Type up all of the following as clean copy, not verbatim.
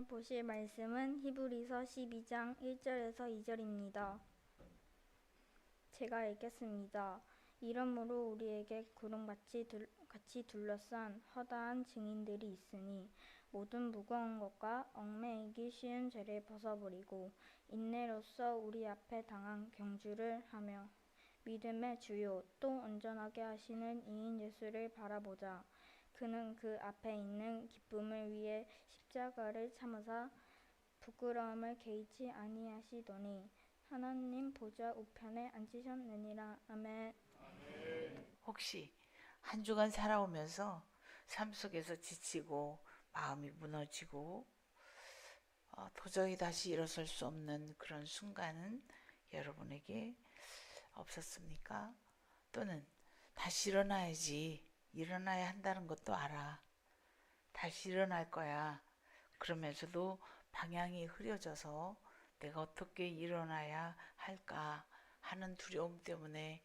보실 말씀은 히브리서 12장 1절에서 2절입니다. 제가 읽겠습니다. 이러므로 우리에게 구름같이 둘러싼 허다한 증인들이 있으니 모든 무거운 것과 얽매이기 쉬운 죄를 벗어버리고 인내로써 우리 앞에 당한 경주를 하며 믿음의 주요 또 온전하게 하시는 이인 예수를 바라보자. 그는 그 앞에 있는 기쁨을 위해 십자가를 참으사 부끄러움을 개의치 아니하시더니 하나님 보좌 우편에 앉으셨느니라. 아멘. 혹시 한 주간 살아오면서 삶 속에서 지치고 마음이 무너지고 도저히 다시 일어설 수 없는 그런 순간은 여러분에게 없었습니까? 또는 다시 일어나야 한다는 것도 알아. 다시 일어날 거야. 그러면서도 방향이 흐려져서 내가 어떻게 일어나야 할까 하는 두려움 때문에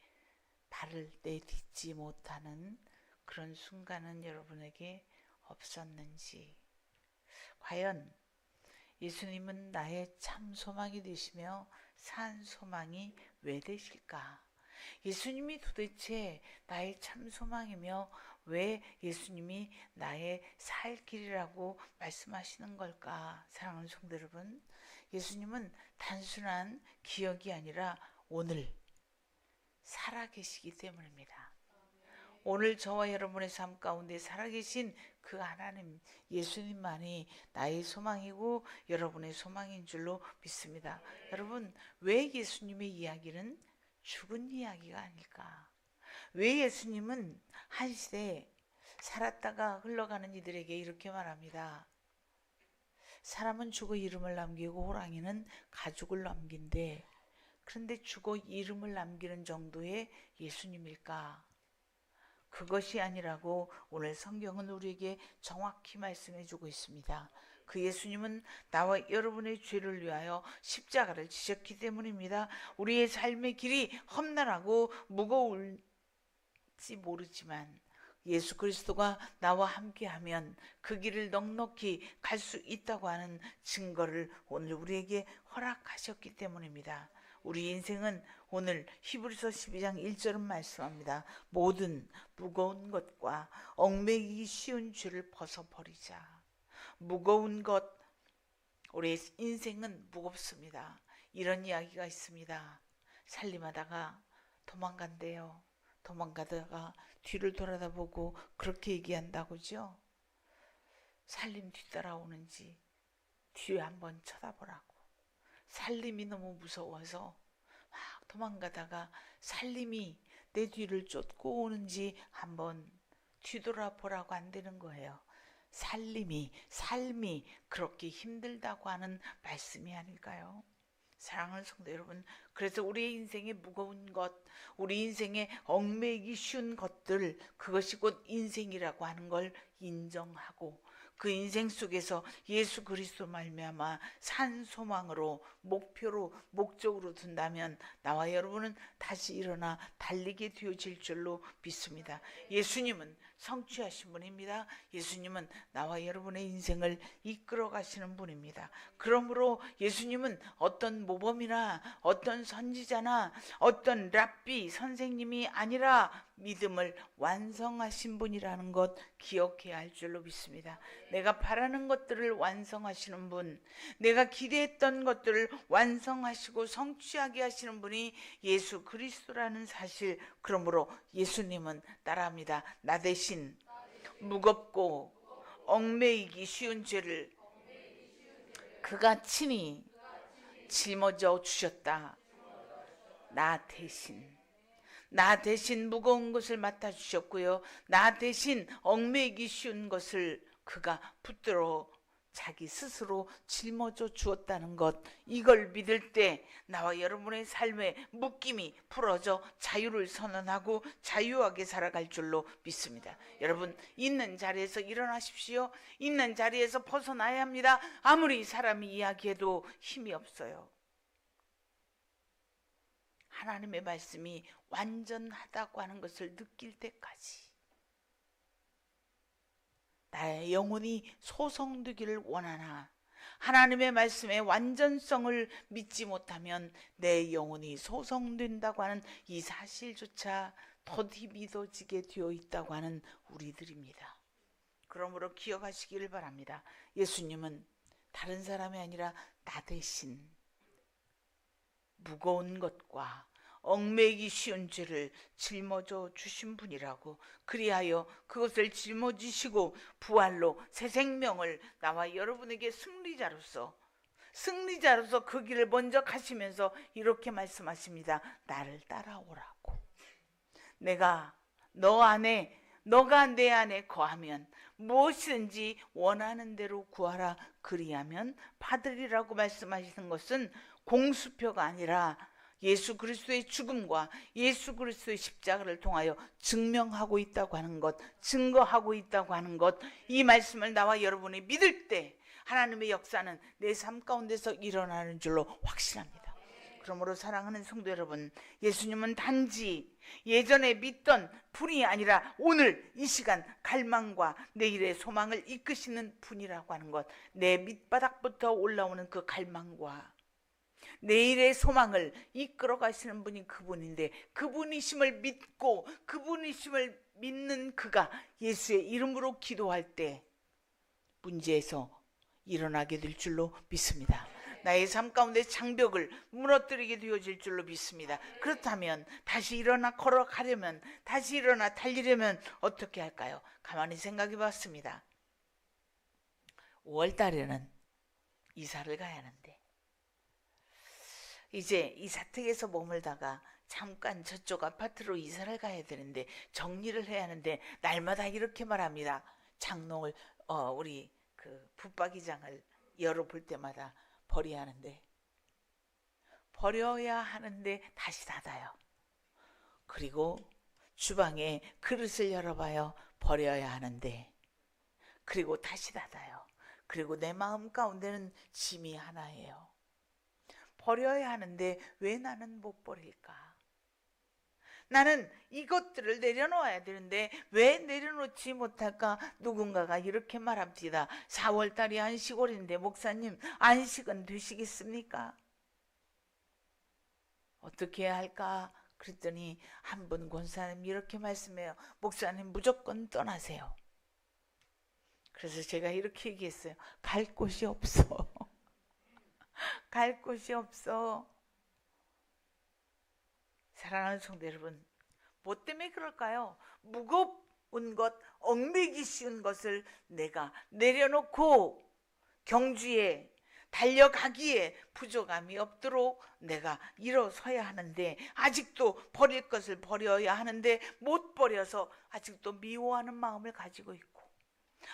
발을 내딛지 못하는 그런 순간은 여러분에게 없었는지, 과연 예수님은 나의 참 소망이 되시며 산 소망이 왜 되실까? 예수님이 도대체 나의 참 소망이며 왜 예수님이 나의 살 길이라고 말씀하시는 걸까? 사랑하는 성도 여러분, 예수님은 단순한 기억이 아니라 오늘 살아계시기 때문입니다. 오늘 저와 여러분의 삶 가운데 살아계신 그 하나님 예수님만이 나의 소망이고 여러분의 소망인 줄로 믿습니다. 여러분, 왜 예수님의 이야기는 죽은 이야기가 아닐까? 왜 예수님은 한 시대에 살았다가 흘러가는 이들에게 이렇게 말합니다. 사람은 죽어 이름을 남기고 호랑이는 가죽을 남긴대. 그런데 죽어 이름을 남기는 정도의 예수님일까? 그것이 아니라고 오늘 성경은 우리에게 정확히 말씀해 주고 있습니다. 그 예수님은 나와 여러분의 죄를 위하여 십자가를 지셨기 때문입니다. 우리의 삶의 길이 험난하고 무거울지 모르지만 예수 그리스도가 나와 함께하면 그 길을 넉넉히 갈 수 있다고 하는 증거를 오늘 우리에게 허락하셨기 때문입니다. 우리 인생은 오늘 히브리서 12장 1절은 말씀합니다. 모든 무거운 것과 얽매이기 쉬운 죄를 벗어버리자. 무거운 것, 우리의 인생은 무겁습니다. 이런 이야기가 있습니다. 살림하다가 도망간대요. 도망가다가 뒤를 돌아다보고 그렇게 얘기한다고죠. 살림 뒤따라오는지 뒤에 한번 쳐다보라고. 살림이 너무 무서워서 막 도망가다가 살림이 내 뒤를 쫓고 오는지 한번 뒤돌아보라고 안 되는 거예요. 삶이 그렇게 힘들다고 하는 말씀이 아닐까요? 사랑하는 성도 여러분, 그래서 우리의 인생에 무거운 것, 우리 인생에 얽매이기 쉬운 것들, 그것이 곧 인생이라고 하는 걸 인정하고 그 인생 속에서 예수 그리스도 말미암아 산 소망으로 목표로 목적으로 둔다면 나와 여러분은 다시 일어나 달리게 되어질 줄로 믿습니다. 예수님은 성취하신 분입니다. 예수님은 나와 여러분의 인생을 이끌어 가시는 분입니다. 그러므로 예수님은 어떤 모범이나 어떤 선지자나 어떤 랍비 선생님이 아니라 믿음을 완성하신 분이라는 것 기억해야 할 줄로 믿습니다. 내가 바라는 것들을 완성하시는 분, 내가 기대했던 것들을 완성하시고 성취하게 하시는 분이 예수 그리스도라는 사실. 그러므로 예수님은 따라합니다. 나 대신 무겁고 얽매이기 쉬운 죄를 그가 친히 짊어져 주셨다. 나 대신 무거운 것을 맡아주셨고요. 나 대신 얽매이기 쉬운 것을 그가 붙들어 자기 스스로 짊어져 주었다는 것, 이걸 믿을 때 나와 여러분의 삶의 묶임이 풀어져 자유를 선언하고 자유하게 살아갈 줄로 믿습니다. 여러분, 있는 자리에서 일어나십시오. 있는 자리에서 벗어나야 합니다. 아무리 사람이 이야기해도 힘이 없어요. 하나님의 말씀이 완전하다고 하는 것을 느낄 때까지 나의 영혼이 소성되기를 원하나 하나님의 말씀의 완전성을 믿지 못하면 내 영혼이 소성된다고 하는 이 사실조차 더디 믿어지게 되어 있다고 하는 우리들입니다. 그러므로 기억하시기를 바랍니다. 예수님은 다른 사람이 아니라 나 대신 무거운 것과 얽매이기 쉬운 죄를 짊어져 주신 분이라고, 그리하여 그것을 짊어지시고 부활로 새 생명을 나와 여러분에게 승리자로서 그 길을 먼저 가시면서 이렇게 말씀하십니다. 나를 따라오라고. 너가 내 안에 거하면 무엇이든지 원하는 대로 구하라, 그리하면 받으리라고 말씀하시는 것은 공수표가 아니라 예수 그리스도의 죽음과 예수 그리스도의 십자가를 통하여 증명하고 있다고 하는 것, 증거하고 있다고 하는 것, 이 말씀을 나와 여러분이 믿을 때 하나님의 역사는 내 삶 가운데서 일어나는 줄로 확신합니다. 그러므로 사랑하는 성도 여러분, 예수님은 단지 예전에 믿던 분이 아니라 오늘 이 시간 갈망과 내일의 소망을 이끄시는 분이라고 하는 것, 내 밑바닥부터 올라오는 그 갈망과 내일의 소망을 이끌어 가시는 분이 그분인데, 그분이심을 믿고 그분이심을 믿는 그가 예수의 이름으로 기도할 때 문제에서 일어나게 될 줄로 믿습니다. 나의 삶 가운데 장벽을 무너뜨리게 되어질 줄로 믿습니다. 그렇다면 다시 일어나 걸어가려면, 다시 일어나 달리려면 어떻게 할까요? 가만히 생각해 봤습니다. 5월 달에는 이사를 가야 하는데, 이제 이사택에서 머물다가 잠깐 저쪽 아파트로 이사를 가야 되는데, 정리를 해야 하는데, 날마다 이렇게 말합니다. 장롱을 우리 그 붙박이장을 열어볼 때마다 버려야 하는데 다시 닫아요. 그리고 주방에 그릇을 열어봐요. 버려야 하는데, 그리고 다시 닫아요. 그리고 내 마음 가운데는 짐이 하나예요. 버려야 하는데 왜 나는 못 버릴까? 나는 이것들을 내려놓아야 되는데 왜 내려놓지 못할까? 누군가가 이렇게 말합니다. 4월달이 안식월인데 목사님, 안식은 되시겠습니까? 어떻게 해야 할까? 그랬더니 한 분 권사님이 이렇게 말씀해요. 목사님, 무조건 떠나세요. 그래서 제가 이렇게 얘기했어요. 갈 곳이 없어. 갈 곳이 없어. 사랑하는 성도 여러분, 뭐 때문에 그럴까요? 무거운 것, 얽매기 쉬운 것을 내가 내려놓고 경주에 달려가기에 부족함이 없도록 내가 일어서야 하는데, 아직도 버릴 것을 버려야 하는데 못 버려서 아직도 미워하는 마음을 가지고 있고,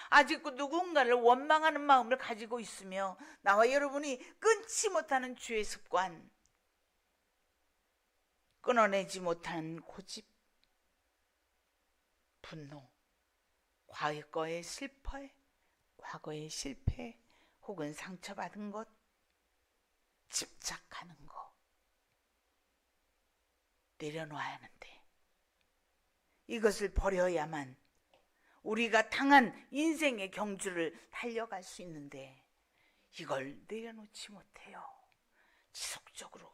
아직도 누군가를 원망하는 마음을 가지고 있으며, 나와 여러분이 끊지 못하는 죄의 습관, 끊어내지 못하는 고집, 분노, 과거의 실패, 혹은 상처받은 것, 집착하는 것 내려놔야 하는데, 이것을 버려야만 우리가 당한 인생의 경주를 달려갈 수 있는데, 이걸 내려놓지 못해요. 지속적으로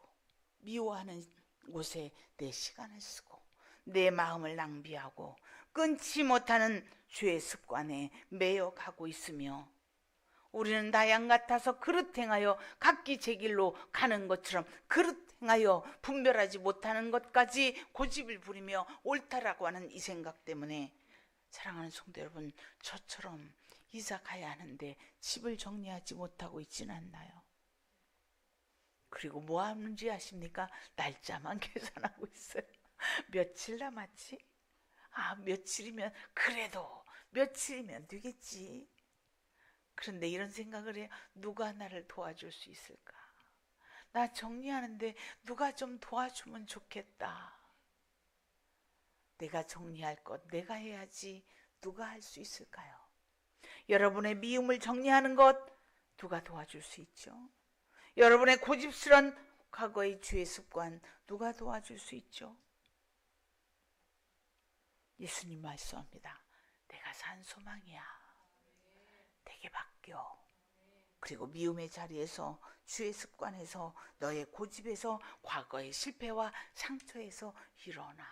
미워하는 곳에 내 시간을 쓰고 내 마음을 낭비하고 끊지 못하는 죄의 습관에 매여 가고 있으며, 우리는 나양 같아서 그릇 행하여 각기 제 길로 가는 것처럼 그릇 행하여 분별하지 못하는 것까지 고집을 부리며 옳다라고 하는 이 생각 때문에, 사랑하는 성도 여러분, 저처럼 이사 가야 하는데 집을 정리하지 못하고 있지는 않나요? 그리고 뭐 하는지 아십니까? 날짜만 계산하고 있어요. 며칠 남았지? 며칠이면, 그래도 며칠이면 되겠지. 그런데 이런 생각을 해요. 누가 나를 도와줄 수 있을까? 나 정리하는데 누가 좀 도와주면 좋겠다. 내가 정리할 것 내가 해야지 누가 할 수 있을까요? 여러분의 미움을 정리하는 것 누가 도와줄 수 있죠? 여러분의 고집스런 과거의 죄의 습관 누가 도와줄 수 있죠? 예수님 말씀합니다. 내가 산 소망이야. 내게 맡겨. 그리고 미움의 자리에서, 주의 습관에서, 너의 고집에서, 과거의 실패와 상처에서 일어나.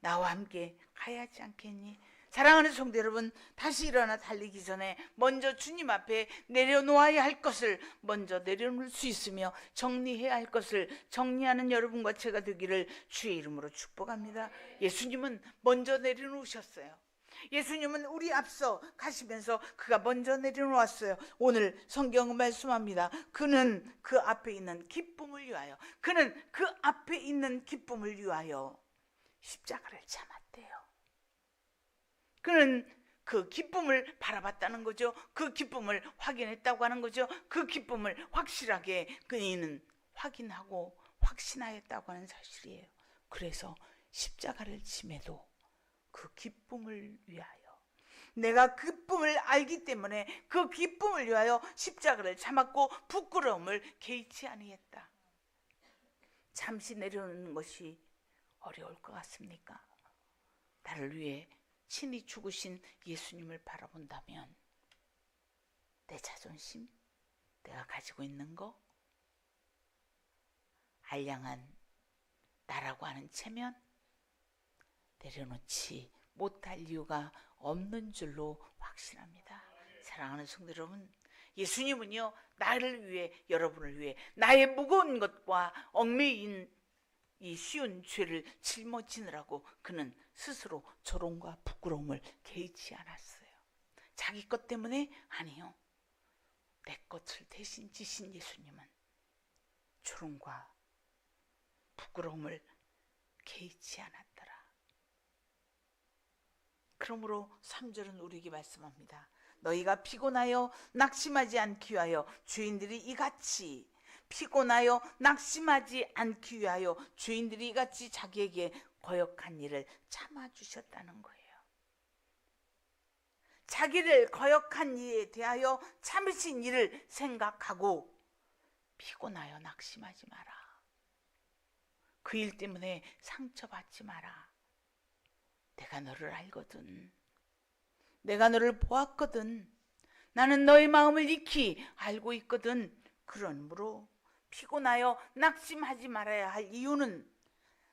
나와 함께 가야 하지 않겠니? 사랑하는 성도 여러분, 다시 일어나 달리기 전에 먼저 주님 앞에 내려놓아야 할 것을 먼저 내려놓을 수 있으며, 정리해야 할 것을 정리하는 여러분과 제가 되기를 주의 이름으로 축복합니다. 예수님은 먼저 내려놓으셨어요. 예수님은 우리 앞서 가시면서 그가 먼저 내려놓았어요. 오늘 성경은 말씀합니다. 그는 그 앞에 있는 기쁨을 위하여, 그는 그 앞에 있는 기쁨을 위하여 십자가를 참았대요. 그는 그 기쁨을 바라봤다는 거죠. 그 기쁨을 확인했다고 하는 거죠. 그 기쁨을 확실하게 그는 확인하고 확신하였다고 하는 사실이에요. 그래서 십자가를 침해도 그 기쁨을 위하여, 내가 그 기쁨을 알기 때문에 그 기쁨을 위하여 십자가를 참았고 부끄러움을 개의치 아니했다. 잠시 내려놓는 것이 어려울 것 같습니까? 나를 위해 친히 죽으신 예수님을 바라본다면 내 자존심, 내가 가지고 있는 거, 알량한 나라고 하는 체면, 내려놓지 못할 이유가 없는 줄로 확신합니다. 사랑하는 성도 여러분, 예수님은요, 나를 위해, 여러분을 위해 나의 무거운 것과 얽매인 이 쉬운 죄를 짊어지느라고 그는 스스로 조롱과 부끄러움을 개의치 않았어요. 자기 것 때문에? 아니요. 내 것을 대신 지신 예수님은 조롱과 부끄러움을 개의치 않았더라. 그러므로 3절은 우리에게 말씀합니다. 너희가 피곤하여 낙심하지 않기 위하여 죄인들이 이같이, 피곤하여 낙심하지 않기 위하여 죄인들이 이같이 자기에게 거역한 일을 참아주셨다는 거예요. 자기를 거역한 일에 대하여 참으신 일을 생각하고 피곤하여 낙심하지 마라. 그 일 때문에 상처받지 마라. 내가 너를 알거든. 내가 너를 보았거든. 나는 너의 마음을 익히 알고 있거든. 그러므로 피곤하여 낙심하지 말아야 할 이유는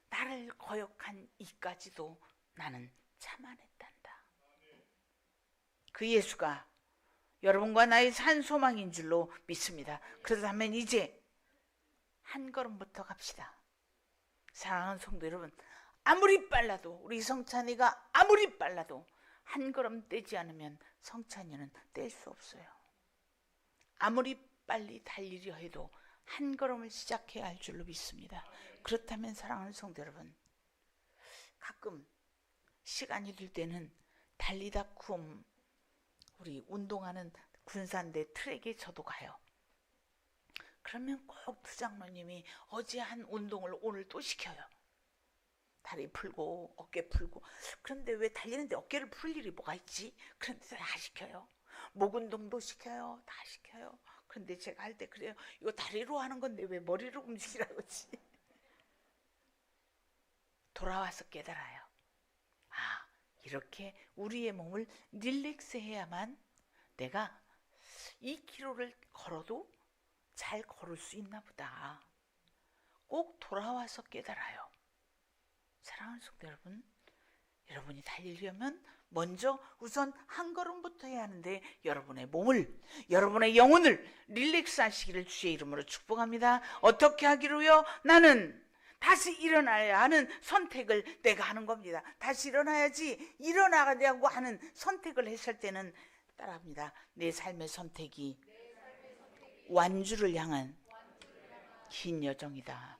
나를 거역한 이까지도 나는 참아냈단다. 그 예수가 여러분과 나의 산 소망인 줄로 믿습니다. 그렇다면 이제 한 걸음부터 갑시다. 사랑하는 성도 여러분, 아무리 빨라도, 우리 성찬이가 아무리 빨라도 한 걸음 떼지 않으면 성찬이는 뗄 수 없어요. 아무리 빨리 달리려 해도 한 걸음을 시작해야 할 줄로 믿습니다. 그렇다면 사랑하는 성도 여러분, 가끔 시간이 될 때는 달리다 쿰, 우리 운동하는 군산대 트랙에 저도 가요. 그러면 꼭 부장로님이 어제 한 운동을 오늘 또 시켜요. 다리 풀고 어깨 풀고. 그런데 왜 달리는데 어깨를 풀 일이 뭐가 있지? 그런데 다 시켜요. 목 운동도 시켜요. 다 시켜요. 그런데 제가 할 때 그래요. 이거 다리로 하는 건데 왜 머리로 움직이라고 하지? 돌아와서 깨달아요. 아, 이렇게 우리의 몸을 릴렉스 해야만 내가 2km를 걸어도 잘 걸을 수 있나 보다. 꼭 돌아와서 깨달아요. 사랑하는 성도 여러분, 여러분이 달리려면 먼저 우선 한 걸음부터 해야 하는데, 여러분의 몸을, 여러분의 영혼을 릴렉스 하시기를 주의 이름으로 축복합니다. 어떻게 하기로요? 나는 다시 일어나야 하는 선택을 내가 하는 겁니다. 다시 일어나야지, 일어나려고 하는 선택을 했을 때는 따라합니다. 내 삶의 선택이 완주를 향한 긴 여정이다.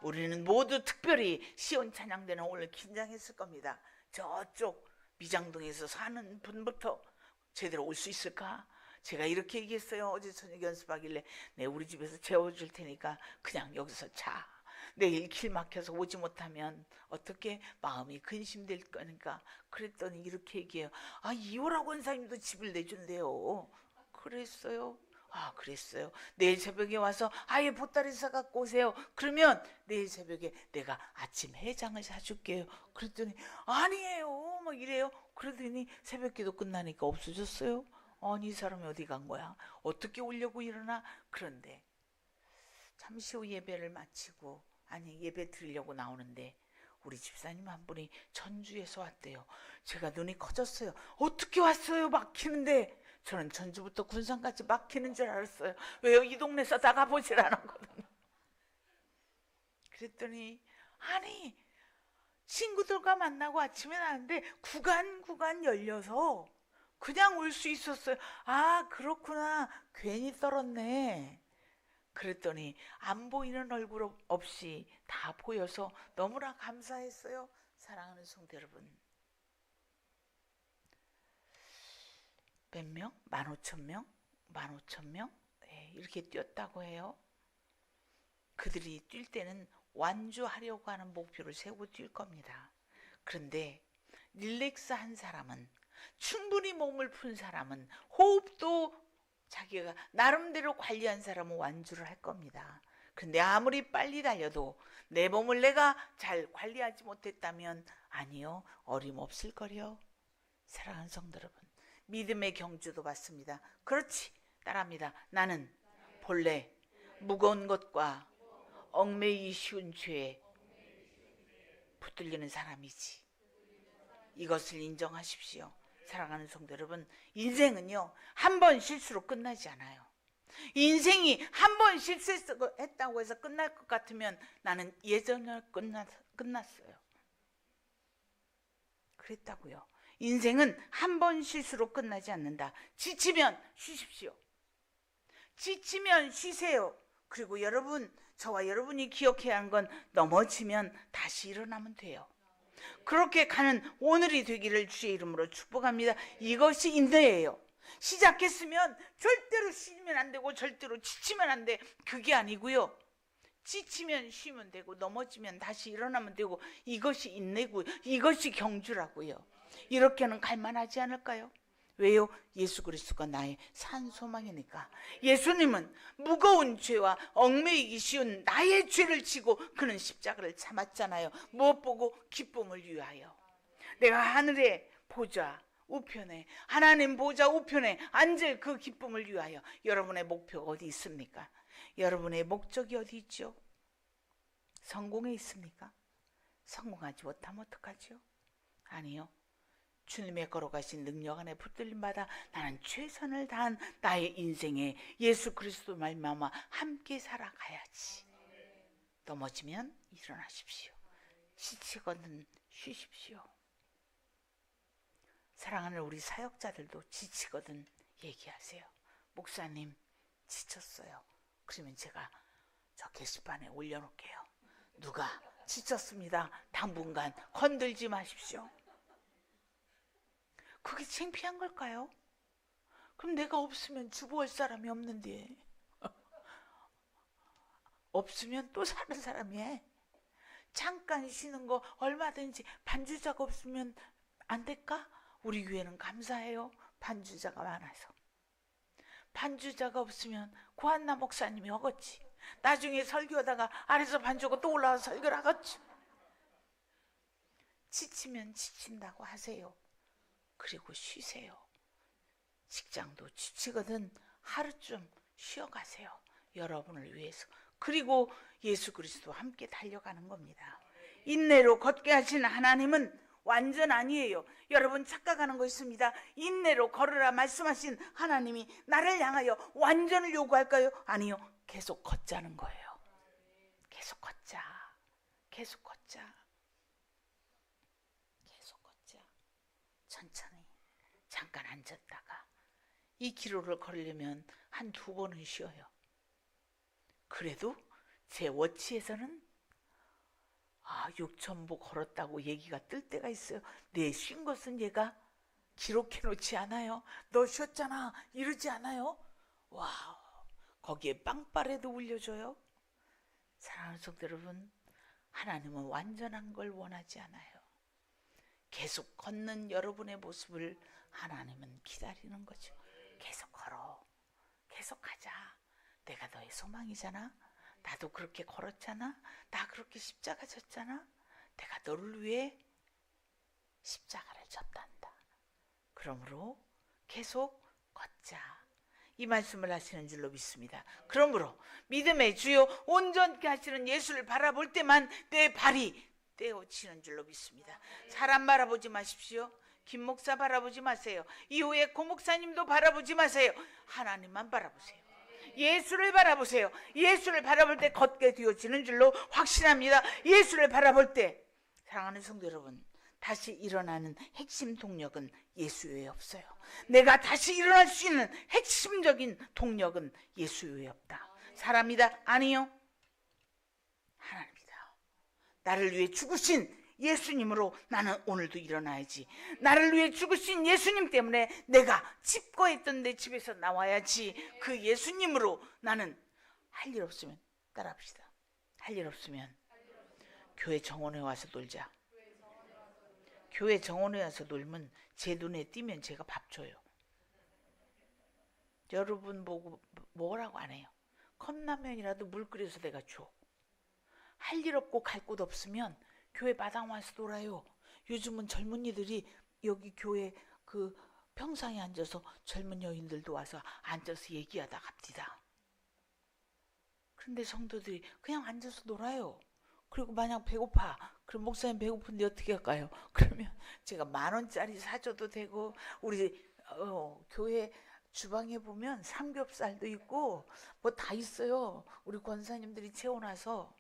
우리는 모두 특별히 시온 찬양대는 오늘 긴장했을 겁니다. 저쪽 미장동에서 사는 분부터 제대로 올 수 있을까? 제가 이렇게 얘기했어요. 어제 저녁 연습하길래, 네, 우리 집에서 재워줄 테니까 그냥 여기서 자. 내일 길 막혀서 오지 못하면 어떻게 마음이 근심될 거니까. 그랬더니 이렇게 얘기해요. 아, 이호라 권사님도 집을 내준대요. 그랬어요. 아, 그랬어요. 내일 새벽에 와서 아예 보따리 싸갖고 오세요. 그러면 내일 새벽에 내가 아침 해장을 사줄게요. 그랬더니 아니에요 막 이래요. 그러더니 새벽기도 끝나니까 없어졌어요. 아니 이 사람이 어디 간 거야? 어떻게 오려고 일어나? 그런데 잠시 후 예배를 마치고 예배 드리려고 나오는데 우리 집사님 한 분이 전주에서 왔대요. 제가 눈이 커졌어요. 어떻게 왔어요? 막히는데. 저는 전주부터 군산까지 막히는 줄 알았어요. 왜요? 이 동네에서 나가보질 않았거든요. 그랬더니 아니 친구들과 만나고 아침에 나왔는데 구간 열려서 그냥 올 수 있었어요. 아 그렇구나. 괜히 떨었네. 그랬더니 안 보이는 얼굴 없이 다 보여서 너무나 감사했어요. 사랑하는 성도 여러분, 몇 명? 15,000명? 15,000명? 네, 이렇게 뛰었다고 해요. 그들이 뛸 때는 완주하려고 하는 목표를 세우고 뛸 겁니다. 그런데 릴렉스한 사람은, 충분히 몸을 푼 사람은, 호흡도 자기가 나름대로 관리한 사람은 완주를 할 겁니다. 근데 아무리 빨리 달려도 내 몸을 내가 잘 관리하지 못했다면 아니요, 어림없을 거려. 사랑하는 성도 여러분, 믿음의 경주도 받습니다. 그렇지, 따라합니다. 나는 본래 무거운 것과 얽매이기 쉬운 죄에 붙들리는 사람이지. 이것을 인정하십시오. 사랑하는 성도 여러분, 인생은요 한 번 실수로 끝나지 않아요. 인생이 한 번 실수했다고 해서 끝날 것 같으면 나는 예전에 끝났어요. 그랬다고요. 인생은 한 번 실수로 끝나지 않는다. 지치면 쉬십시오. 지치면 쉬세요. 그리고 여러분, 저와 여러분이 기억해야 하는 건 넘어지면 다시 일어나면 돼요. 그렇게 가는 오늘이 되기를 주의 이름으로 축복합니다. 이것이 인내예요. 시작했으면 절대로 쉬면 안 되고 절대로 지치면 안 돼. 그게 아니고요. 지치면 쉬면 되고 넘어지면 다시 일어나면 되고, 이것이 인내고요. 이것이 경주라고요. 이렇게는 갈만하지 않을까요? 왜요? 예수 그리스도가 나의 산 소망이니까. 예수님은 무거운 죄와 얽매이기 쉬운 나의 죄를 지고 그는 십자가를 참았잖아요. 무엇 보고? 기쁨을 위하여. 내가 하늘의 보좌 우편에, 하나님 보좌 우편에 앉을 그 기쁨을 위하여. 여러분의 목표가 어디 있습니까? 여러분의 목적이 어디 있죠? 성공에 있습니까? 성공하지 못하면 어떡하죠? 아니요. 주님의 걸어가신 능력 안에 붙들림받아 나는 최선을 다한 나의 인생에 예수 그리스도 말미암아 함께 살아가야지. 넘어지면 일어나십시오. 지치거든 쉬십시오. 사랑하는 우리 사역자들도 지치거든 얘기하세요. 목사님 지쳤어요. 그러면 제가 저 게시판에 올려놓을게요. 누가 지쳤습니다. 당분간 건들지 마십시오. 그게 창피한 걸까요? 그럼 내가 없으면 주부할 사람이 없는데 없으면 또 사는 사람이 해. 잠깐 쉬는 거 얼마든지. 반주자가 없으면 안 될까? 우리 교회는 감사해요. 반주자가 많아서. 반주자가 없으면 고한나 목사님이 하겠지. 나중에 설교하다가 아래서 반주가 또 올라와서 설교를 하겠지. 지치면 지친다고 하세요. 그리고 쉬세요. 직장도 지치거든 하루쯤 쉬어가세요. 여러분을 위해서. 그리고 예수 그리스도와 함께 달려가는 겁니다. 인내로 걷게 하신 하나님은 완전 아니에요. 여러분 착각하는 거 있습니다. 인내로 걸으라 말씀하신 하나님이 나를 향하여 완전을 요구할까요? 아니요. 계속 걷자는 거예요. 계속 걷자. 계속 걷자. 계속 걷자. 천천히 잠깐 앉았다가 이 기로를 걸으려면 한 2번은 쉬어요. 그래도 제 워치에서는 6,000보 걸었다고 얘기가 뜰 때가 있어요. 네, 쉰 것은 얘가 기록해 놓지 않아요. 너 쉬었잖아 이러지 않아요. 와우, 거기에 빵빠레도 울려줘요. 사랑하는 성도 여러분, 하나님은 완전한 걸 원하지 않아요. 계속 걷는 여러분의 모습을 하나님은 기다리는 거죠. 계속 걸어. 계속 가자. 내가 너의 소망이잖아. 나도 그렇게 걸었잖아. 나 그렇게 십자가 졌잖아. 내가 너를 위해 십자가를 졌단다. 그러므로 계속 걷자. 이 말씀을 하시는 줄로 믿습니다. 그러므로 믿음의 주요 온전케 하시는 예수를 바라볼 때만 내 발이 떼어치는 줄로 믿습니다. 사람 바라보지 마십시오. 김 목사 바라보지 마세요. 이후에 고 목사님도 바라보지 마세요. 하나님만 바라보세요. 예수를 바라보세요. 예수를 바라볼 때 걷게 되어지는 줄로 확신합니다. 예수를 바라볼 때, 사랑하는 성도 여러분, 다시 일어나는 핵심 동력은 예수 외에 없어요. 내가 다시 일어날 수 있는 핵심적인 동력은 예수 외에 없다. 사람이다? 아니요. 하나님이다. 나를 위해 죽으신 예수님으로 나는 오늘도 일어나야지. 나를 위해 죽으신 예수님 때문에 내가 집거했던 내 집에서 나와야지. 그 예수님으로 나는 할 일 없으면 따라합시다. 할 일 없으면 교회 정원에 와서 놀자. 교회 정원에 와서 놀면 제 눈에 띄면 제가 밥 줘요. 여러분 보고 뭐라고 안 해요. 컵라면이라도 물 끓여서 내가 줘. 할 일 없고 갈 곳 없으면 교회 마당 와서 놀아요. 요즘은 젊은이들이 여기 교회 그 평상에 앉아서 젊은 여인들도 와서 앉아서 얘기하다 갑니다. 그런데 성도들이 그냥 앉아서 놀아요. 그리고 만약 배고파, 그럼 목사님 배고픈데 어떻게 할까요? 그러면 제가 10,000원짜리 사줘도 되고, 우리 교회 주방에 보면 삼겹살도 있고 뭐 다 있어요. 우리 권사님들이 채워놔서.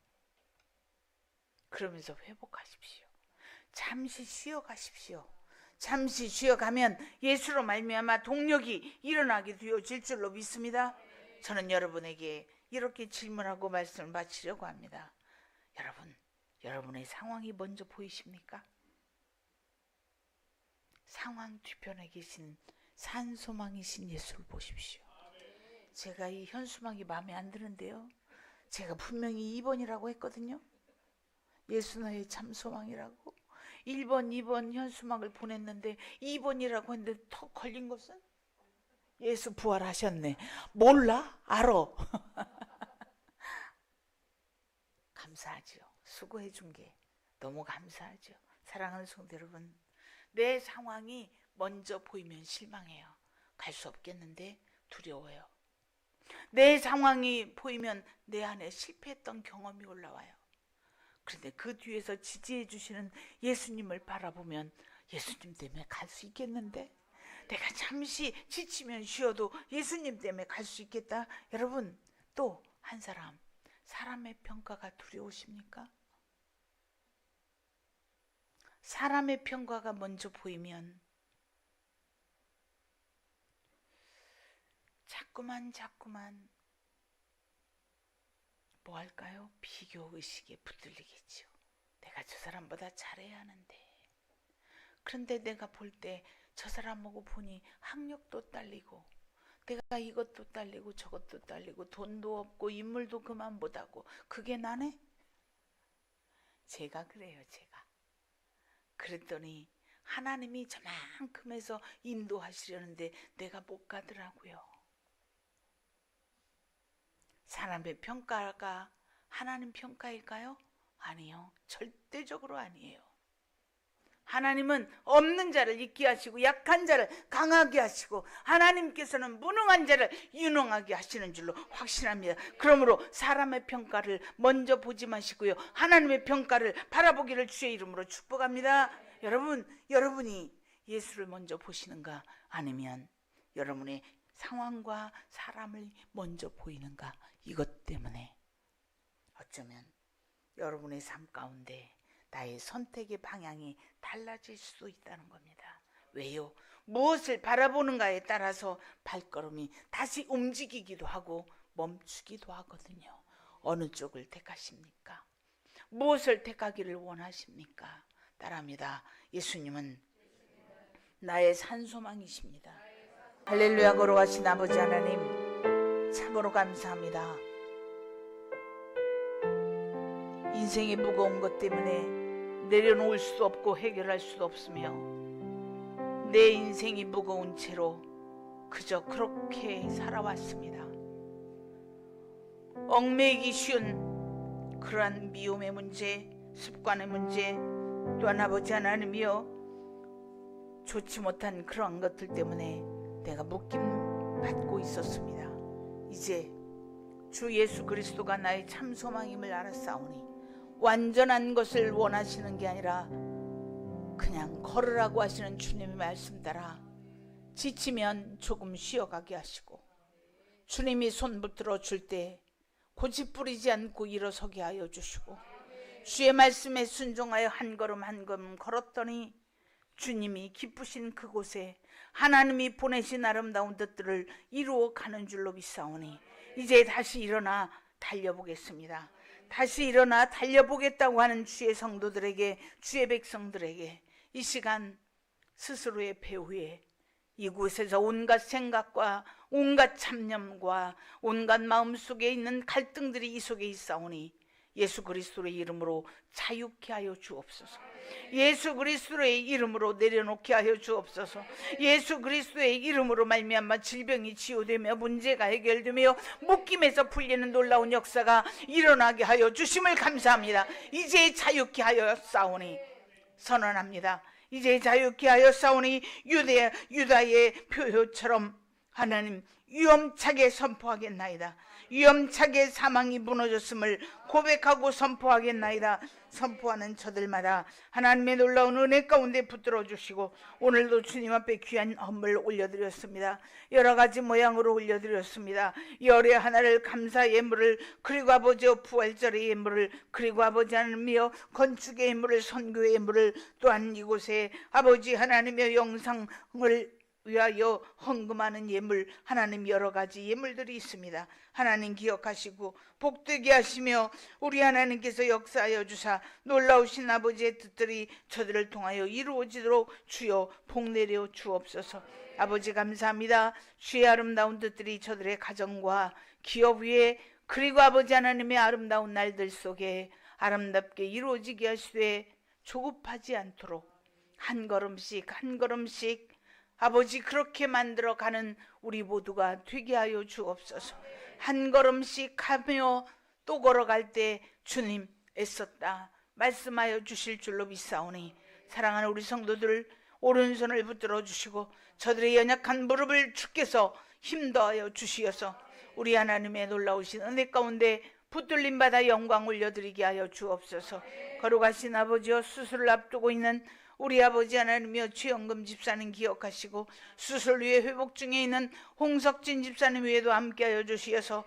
그러면서 회복하십시오. 잠시 쉬어가십시오. 잠시 쉬어가면 예수로 말미암아 동력이 일어나게 되어질 줄로 믿습니다. 저는 여러분에게 이렇게 질문하고 말씀을 마치려고 합니다. 여러분, 여러분의 상황이 먼저 보이십니까? 상황 뒤편에 계신 산소망이신 예수를 보십시오. 제가 이 현수막이 마음에 안 드는데요. 제가 분명히 2번이라고 했거든요. 예수 나의 참 소망이라고 1번, 2번 현수막을 보냈는데 2번이라고 했는데 턱 걸린 것은 예수 부활하셨네. 몰라? 알아. 감사하죠. 수고해 준 게 너무 감사하죠. 사랑하는 성도 여러분, 내 상황이 먼저 보이면 실망해요. 갈 수 없겠는데 두려워요. 내 상황이 보이면 내 안에 실패했던 경험이 올라와요. 그런데 그 뒤에서 지지해 주시는 예수님을 바라보면 예수님 때문에 갈 수 있겠는데, 내가 잠시 지치면 쉬어도 예수님 때문에 갈 수 있겠다. 여러분, 또 한 사람, 사람의 평가가 두려우십니까? 사람의 평가가 먼저 보이면 자꾸만 뭐 할까요? 비교의식에 붙들리겠죠. 내가 저 사람보다 잘해야 하는데, 그런데 내가 볼 때 저 사람하고 보니 학력도 딸리고, 내가 이것도 딸리고 저것도 딸리고, 돈도 없고 인물도 그만 못하고, 그게 나네? 제가 그래요. 제가 그랬더니 하나님이 저만큼에서 인도하시려는데 내가 못 가더라고요. 사람의 평가가 하나님 평가일까요? 아니요. 절대적으로 아니에요. 하나님은 없는 자를 있게 하시고 약한 자를 강하게 하시고, 하나님께서는 무능한 자를 유능하게 하시는 줄로 확신합니다. 그러므로 사람의 평가를 먼저 보지 마시고요, 하나님의 평가를 바라보기를 주의 이름으로 축복합니다. 여러분이 예수를 먼저 보시는가, 아니면 여러분의 상황과 사람을 먼저 보이는가, 이것 때문에 어쩌면 여러분의 삶 가운데 나의 선택의 방향이 달라질 수도 있다는 겁니다. 왜요? 무엇을 바라보는가에 따라서 발걸음이 다시 움직이기도 하고 멈추기도 하거든요. 어느 쪽을 택하십니까? 무엇을 택하기를 원하십니까? 따라합니다. 예수님은 나의 산소망이십니다. 할렐루야. 걸어가신 아버지 하나님, 참으로 감사합니다. 인생이 무거운 것 때문에 내려놓을 수도 없고 해결할 수도 없으며, 내 인생이 무거운 채로 그저 그렇게 살아왔습니다. 얽매이기 쉬운 그러한 미움의 문제, 습관의 문제, 또한 아버지 하나님이여, 좋지 못한 그러한 것들 때문에 내가 묶인 받고 있었습니다. 이제 주 예수 그리스도가 나의 참 소망임을 알았사오니 완전한 것을 원하시는 게 아니라 그냥 걸으라고 하시는 주님의 말씀 따라 지치면 조금 쉬어가게 하시고, 주님이 손 붙들어 줄 때 고집부리지 않고 일어서게 하여 주시고, 주의 말씀에 순종하여 한 걸음 한 걸음 걸었더니 주님이 기쁘신 그곳에 하나님이 보내신 아름다운 뜻들을 이루어 가는 줄로 믿사오니 이제 다시 일어나 달려보겠습니다. 다시 일어나 달려보겠다고 하는 주의 성도들에게, 주의 백성들에게 이 시간 스스로의 배후에 이곳에서 온갖 생각과 온갖 참념과 온갖 마음속에 있는 갈등들이 이 속에 있사오니 예수 그리스도의 이름으로 자유케 하여 주옵소서. 예수 그리스도의 이름으로 내려놓게 하여 주옵소서. 예수 그리스도의 이름으로 말미암아 질병이 치유되며 문제가 해결되며 묶임에서 풀리는 놀라운 역사가 일어나게 하여 주심을 감사합니다. 이제 자유케 하여 싸우니 선언합니다. 이제 자유케 하여 싸우니 유다의 표효처럼 하나님 위엄차게 선포하겠나이다. 위엄차게 사망이 무너졌음을 고백하고 선포하겠나이다. 선포하는 저들마다 하나님의 놀라운 은혜 가운데 붙들어 주시고, 오늘도 주님 앞에 귀한 헌물 올려드렸습니다. 여러 가지 모양으로 올려드렸습니다. 열의 하나를 감사 예물을, 그리고 아버지여 부활절의 예물을, 그리고 아버지 하나님이여 건축의 예물을, 선교의 예물을, 또한 이곳에 아버지 하나님의 영상을 위하여 헌금하는 예물, 하나님 여러 가지 예물들이 있습니다. 하나님 기억하시고 복되게 하시며 우리 하나님께서 역사하여 주사 놀라우신 아버지의 뜻들이 저들을 통하여 이루어지도록 주여 복내려 주옵소서. 아버지 감사합니다. 주의 아름다운 뜻들이 저들의 가정과 기업 위에, 그리고 아버지 하나님의 아름다운 날들 속에 아름답게 이루어지게 하시되 조급하지 않도록 한 걸음씩 한 걸음씩 아버지 그렇게 만들어가는 우리 모두가 되게 하여 주옵소서. 한 걸음씩 하며 또 걸어갈 때 주님 애썼다 말씀하여 주실 줄로 믿사오니 사랑하는 우리 성도들 오른손을 붙들어 주시고 저들의 연약한 무릎을 주께서 힘더하여 주시어서 우리 하나님의 놀라우신 은혜 가운데 붙들림 받아 영광 올려드리게 하여 주옵소서. 거룩하신 아버지여, 수술을 앞두고 있는 우리 아버지 하나님이여 최영금 집사님 기억하시고, 수술 후에 회복 중에 있는 홍석진 집사님 외에도 함께하여 주시어서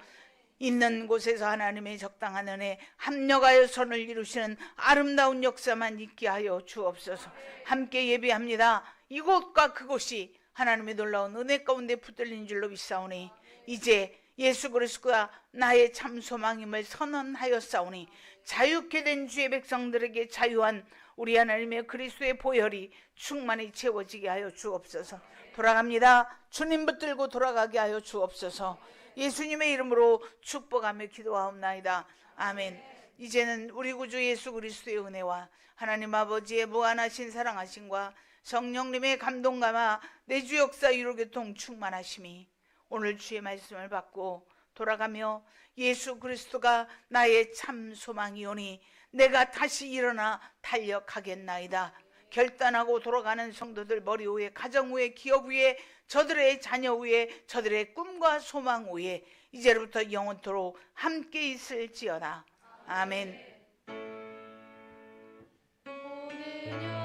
있는 곳에서 하나님의 적당한 은혜 합력하여 선을 이루시는 아름다운 역사만 있게 하여 주옵소서. 함께 예배합니다. 이곳과 그곳이 하나님의 놀라운 은혜 가운데 붙들린 줄로 믿사오니 이제 예수 그리스도가 나의 참 소망임을 선언하였사오니 자유케 된 주의 백성들에게 자유한 우리 하나님의 그리스도의 보혈이 충만히 채워지게 하여 주옵소서. 돌아갑니다. 주님 붙들고 돌아가게 하여 주옵소서. 예수님의 이름으로 축복하며 기도하옵나이다. 아멘. 이제는 우리 구주 예수 그리스도의 은혜와 하나님 아버지의 무한하신 사랑하심과 성령님의 감동감화 내주 역사 유로교통 충만하심이 오늘 주의 말씀을 받고 돌아가며 예수 그리스도가 나의 참 소망이오니 내가 다시 일어나 달려가겠나이다. 결단하고 돌아가는 성도들 머리 위에, 가정 위에, 기업 위에, 저들의 자녀 위에, 저들의 꿈과 소망 위에 이제부터 영원토록 함께 있을지어다. 아멘. 오늘요